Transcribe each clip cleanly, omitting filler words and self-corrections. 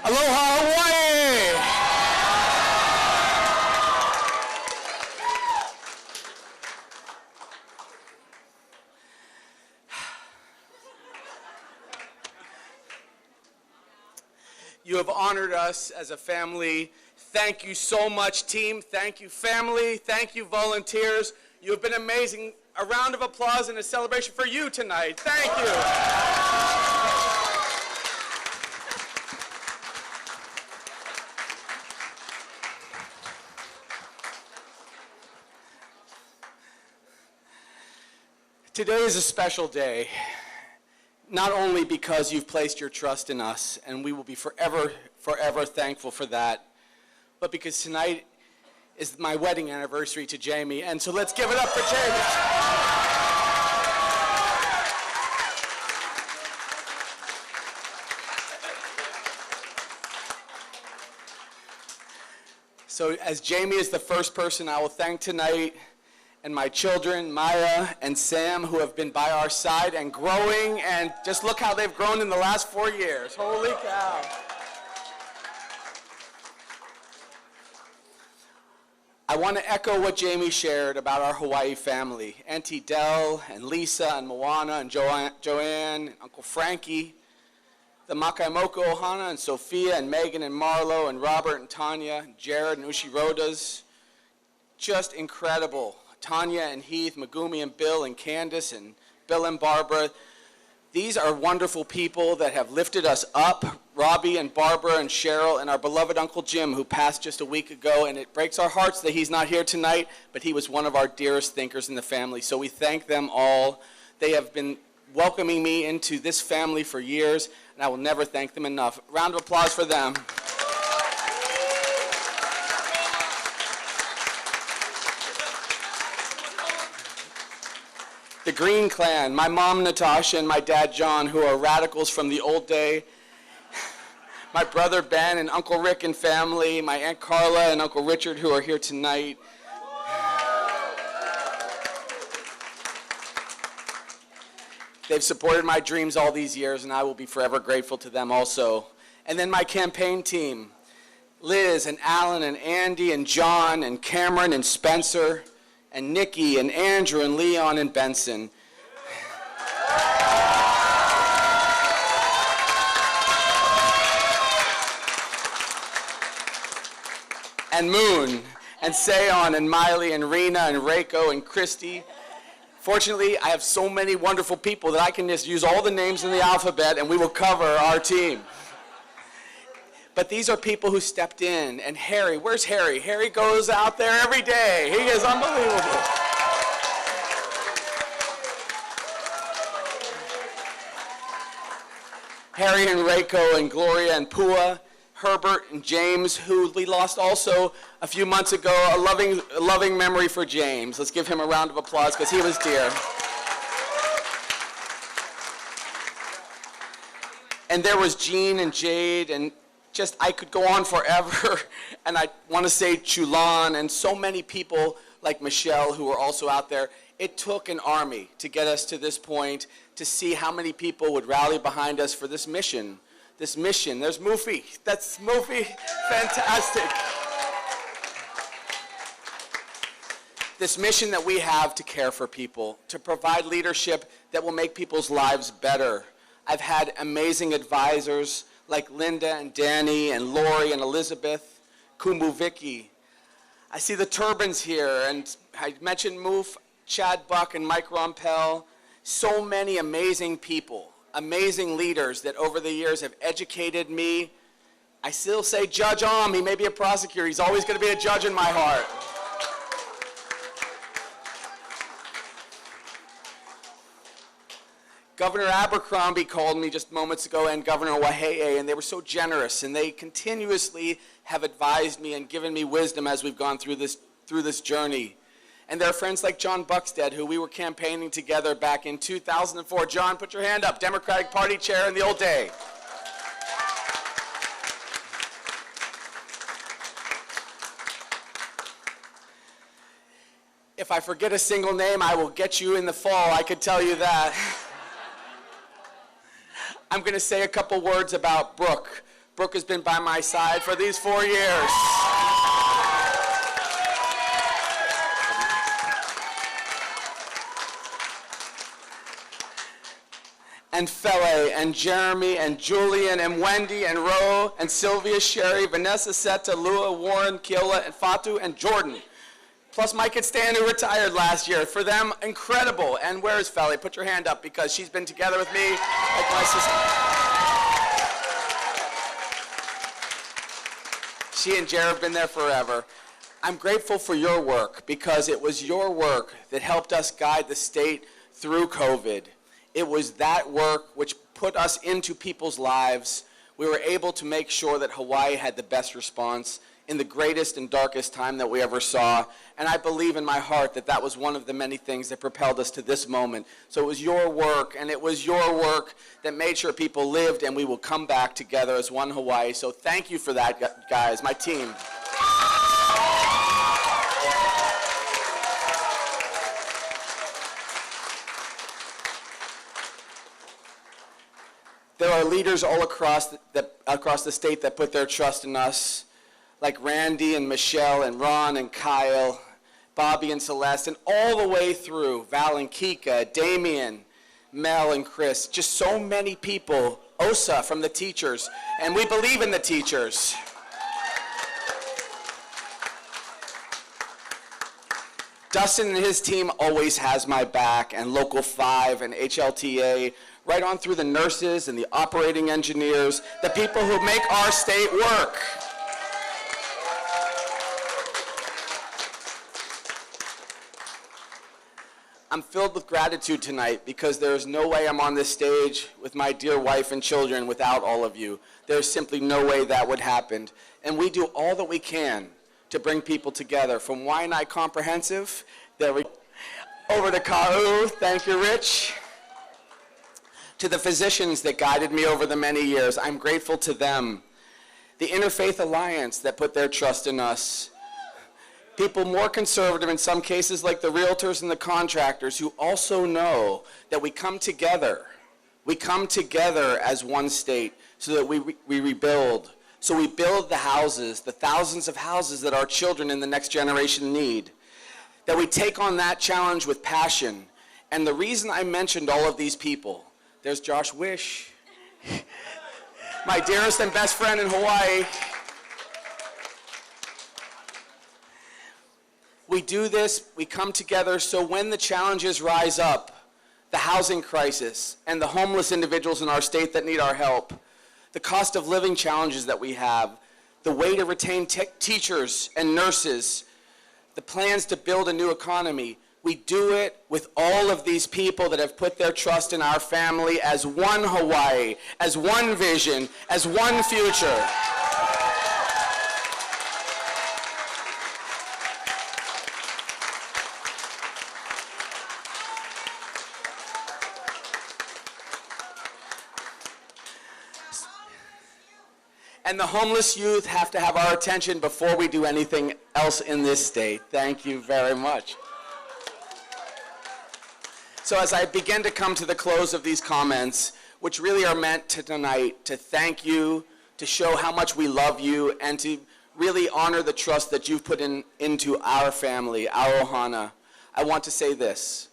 Aloha, Hawaii! You have honored us as a family. Thank you so much, team. Thank you, family. Thank you, volunteers. You have been amazing. A round of applause and a celebration for you tonight. Thank you. Today is a special day, not only because you've placed your trust in us, and we will be forever, forever thankful for that, but because tonight is my wedding anniversary to Jamie, and so let's give it up for Jamie. So as Jamie is the first person I will thank tonight, and my children, Maya and Sam, who have been by our side and growing, and just look how they've grown in the last 4 years. Holy cow. I want to echo what Jamie shared about our Hawaii family. Auntie Dell and Lisa and Moana and Joanne, Uncle Frankie, the Makaimoku Ohana and Sophia and Megan and Marlo and Robert and Tanya, Jared and Ushirodas. Just incredible. Tanya and Heath, Megumi and Bill and Candace and Bill and Barbara. These are wonderful people that have lifted us up. Robbie and Barbara and Cheryl and our beloved Uncle Jim, who passed just a week ago, and it breaks our hearts that he's not here tonight, but he was one of our dearest thinkers in the family. So we thank them all. They have been welcoming me into this family for years, and I will never thank them enough. Round of applause for them. The Green Clan, my mom Natasha and my dad John, who are radicals from the old day. My brother Ben and Uncle Rick and family, my Aunt Carla and Uncle Richard, who are here tonight. They've supported my dreams all these years, and I will be forever grateful to them also. And then my campaign team, Liz and Alan and Andy and John and Cameron and Spencer, and Nikki and Andrew and Leon and Benson. And Moon and Seon and Miley and Rena and Reiko and Christy. Fortunately, I have so many wonderful people that I can just use all the names in the alphabet and we will cover our team. But these are people who stepped in. And Harry, where's Harry? Harry goes out there every day. He is unbelievable. Harry and Reiko and Gloria and Pua, Herbert and James, who we lost also a few months ago. A loving memory for James. Let's give him a round of applause because he was dear. And there was Jean and Jade and just, I could go on forever, and I want to say Chulan and so many people like Michelle who were also out there. It took an army to get us to this point, to see how many people would rally behind us for this mission. This mission, there's Mufi. That's Mufi, fantastic. This mission that we have to care for people, to provide leadership that will make people's lives better. I've had amazing advisors like Linda and Danny and Lori and Elizabeth, Kumbu Vicky. I see the turbans here, and I mentioned Moof, Chad Buck, and Mike Rompel. So many amazing people, amazing leaders that over the years have educated me. I still say Judge Om, he may be a prosecutor, he's always going to be a judge in my heart. Governor Abercrombie called me just moments ago, and Governor Wahehe, and they were so generous, and they continuously have advised me and given me wisdom as we've gone through this journey. And there are friends like John Buxted, who we were campaigning together back in 2004. John, put your hand up, Democratic Party chair in the old day. If I forget a single name, I will get you in the fall, I could tell you that. I'm going to say a couple words about Brooke, Brooke has been by my side for these 4 years. And Fele, and Jeremy, and Julian, and Wendy, and Ro, and Sylvia, Sherry, Vanessa, Seta, Lua, Warren, Keola, and Fatu, and Jordan. Plus my kid Stan, who retired last year. For them, incredible. And where is Fele? Put your hand up, because she's been together with me like my sister. She and Jared have been there forever. I'm grateful for your work, because it was your work that helped us guide the state through COVID. It was that work which put us into people's lives. We were able to make sure that Hawaii had the best response in the greatest and darkest time that we ever saw. And I believe in my heart that that was one of the many things that propelled us to this moment. So it was your work, and it was your work that made sure people lived, and we will come back together as one Hawaii. So thank you for that, guys, my team. There are leaders all across the state that put their trust in us, like Randy and Michelle and Ron and Kyle, Bobby and Celeste, and all the way through, Val and Kika, Damien, Mel and Chris, just so many people, Osa from the teachers, and we believe in the teachers. Dustin and his team always has my back, and Local 5 and HLTA, right on through the nurses and the operating engineers, the people who make our state work. I'm filled with gratitude tonight, because there is no way I'm on this stage with my dear wife and children without all of you. There's simply no way that would happen. And we do all that we can to bring people together, from Waianae Comprehensive, over to Ka'u, thank you, Rich, to the physicians that guided me over the many years. I'm grateful to them. The Interfaith Alliance that put their trust in us. People more conservative in some cases, like the realtors and the contractors, who also know that we come together. We come together as one state so that we rebuild. So we build the houses, the thousands of houses that our children in the next generation need. That we take on that challenge with passion. And the reason I mentioned all of these people, there's Josh Wish, my dearest and best friend in Hawaii. We do this, we come together, so when the challenges rise up, the housing crisis and the homeless individuals in our state that need our help, the cost of living challenges that we have, the way to retain teachers and nurses, the plans to build a new economy, we do it with all of these people that have put their trust in our family as one Hawaii, as one vision, as one future. And the homeless youth have to have our attention before we do anything else in this state. Thank you very much. So as I begin to come to the close of these comments, which really are meant tonight to thank you, to show how much we love you, and to really honor the trust that you've put into our family, our ohana, I want to say this.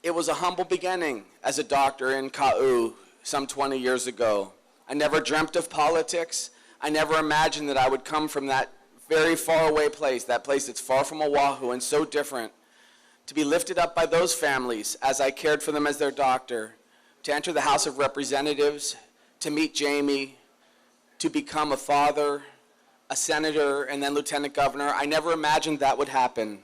It was a humble beginning as a doctor in Ka'u some 20 years ago. I never dreamt of politics. I never imagined that I would come from that very far away place, that place that's far from Oahu and so different, to be lifted up by those families as I cared for them as their doctor, to enter the House of Representatives, to meet Jamie, to become a father, a senator, and then lieutenant governor. I never imagined that would happen.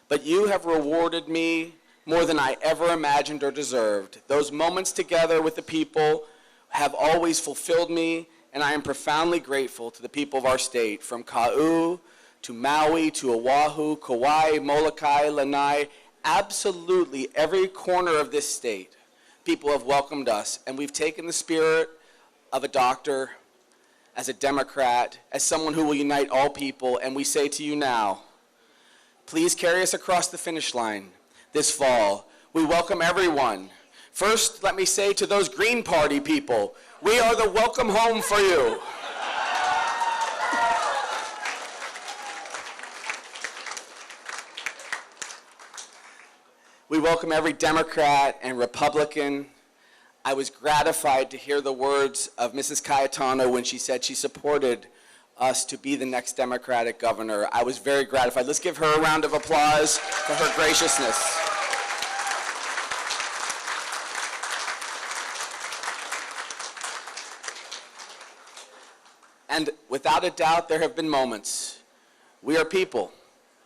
But you have rewarded me more than I ever imagined or deserved. Those moments together with the people have always fulfilled me, and I am profoundly grateful to the people of our state, from Ka'u to Maui to Oahu, Kauai, Molokai, Lanai, absolutely every corner of this state, people have welcomed us, and we've taken the spirit of a doctor, as a Democrat, as someone who will unite all people, and we say to you now, please carry us across the finish line this fall. We welcome everyone. First, let me say to those Green Party people, we are the welcome home for you. We welcome every Democrat and Republican. I was gratified to hear the words of Mrs. Cayetano when she said she supported us to be the next Democratic governor. I was very gratified. Let's give her a round of applause for her graciousness. And without a doubt, there have been moments. We are people.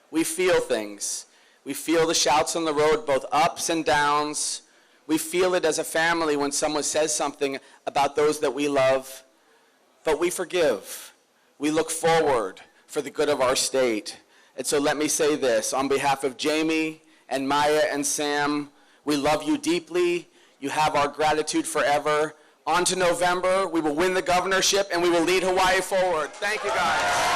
We feel things. We feel the shouts on the road, both ups and downs. We feel it as a family when someone says something about those that we love. But we forgive. We look forward for the good of our state. And so let me say this, on behalf of Jamie and Maya and Sam, we love you deeply. You have our gratitude forever. On to November, we will win the governorship and we will lead Hawaii forward. Thank you, guys.